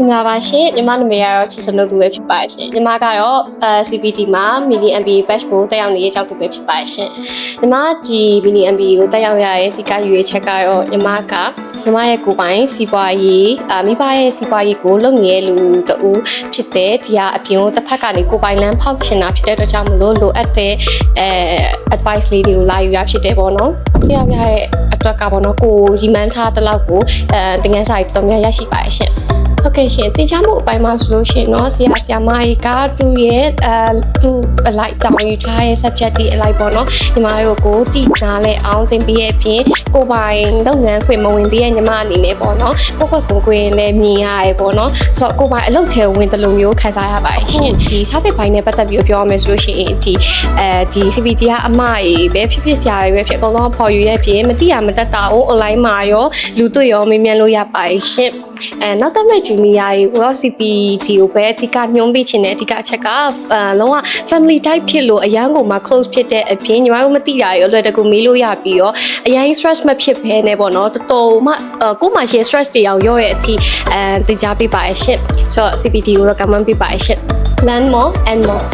ငါပါရှင်ညီမနာမည်ကတော့ချစ်စနုသူပဲဖြစ်ပါရှင်ညီမကတော့ CPT မှာ mini MBA batch ကိုတက်ရောက်နေတဲ့ကြောက်သူပဲဖြစ်ပါရှင်ညီမဒီ mini MBA ကိုတက်ရောက်ရတဲ့ဒီကရွေးချက်ကတော့ညီမရဲ့ကိုယ်ပိုင်စီးပွားရေးမိဘရဲ့စီးပွားရေးကိုလုပ်နေတဲ့လူတူဖြစ်တဲ့ဒီဟာအပြင်ကိုတစ်ဖက်ကနေကိုယ်ပိုင်လမ်းဖောက်ချင်တာဖြစ်တဲ့အတွက်ကြောင့်မလို့လိုအပ်တဲ့advice လေးတွေကိုလာယူရဖြစ်တယ်ပေါ့နော်တရားပြရဲ့အတွက်ကပေါ့နော်ကိုရီမန်းထားတဲ့လောက်ကိုသင်ခန်းစာတွေတော်များရရှိပါရဲ့ရှင်ဟုတ်ကဲ့ရှင်တင်ချမှုအပိုင်းမှာဆိုလို့ရှိရင်တော့ဆရာမကြီးကသူ့ရဲ့သူ့အလိုက်တောင်းယူထားရဲ့ subject တွေအလိုက်ပေါ့နော်ညီမတို့ကိုတည်နာလဲအောင်သင်ပေးရဲ့အပြင်ကိုပိုင်လုပ်ငန်းခွင်မဝင်သေးရဲ့ညီမအနေနဲ့ပေါ့နော်ကိုယ့်ခွင်လည်းမြင်ရရဲပေါ့နော်ဆိုတော့ကိုပိုင်အလုပ်ထဲဝင်တယ်လို့မျိုးခံစားရပါတယ်ရှင်ဒီစာပေပိုင်းနဲ့ပတ်သက်ပြီးပြောရမယ်ဆိုလို့ရှိရင်ဒီ CPT ကအမကြီးပဲဖြစ်ဆရာတွေပဲဖြစ်အကုန်လုံးပေါ်ယူရဲ့ပြင်မတိရမတက်တာကို online မှာရောလူတွေ့ရောမေးမြန်းလို့ရပါတယ်ရှင်နောက်တစ်မဲ့ဂျူနီယာရေကိုတော့ CPT ကိုပဲအဓိကညွှန်းပေးခြင်းနဲ့အဓိကအချက်ကလုံးဝ family type ဖြစ်လို့အရန်ကိုမှ close ဖြစ်တဲ့အပြင်ညီမတို့မသိတာရောလွယ်တကူမေးလို့ရပြီးတော့အရင် stress မဖြစ်ဘဲနဲ့ပေါ့နော်တော်တော်မှကိုမှရှယ် stress တွေအောင်ရော့ရဲ့အထိတင်ကြားပေးပါရဲ့ရှင့်ဆိုတော့ CPT ကို recommend ပေးပါရဲ့ရှင့် learn more and more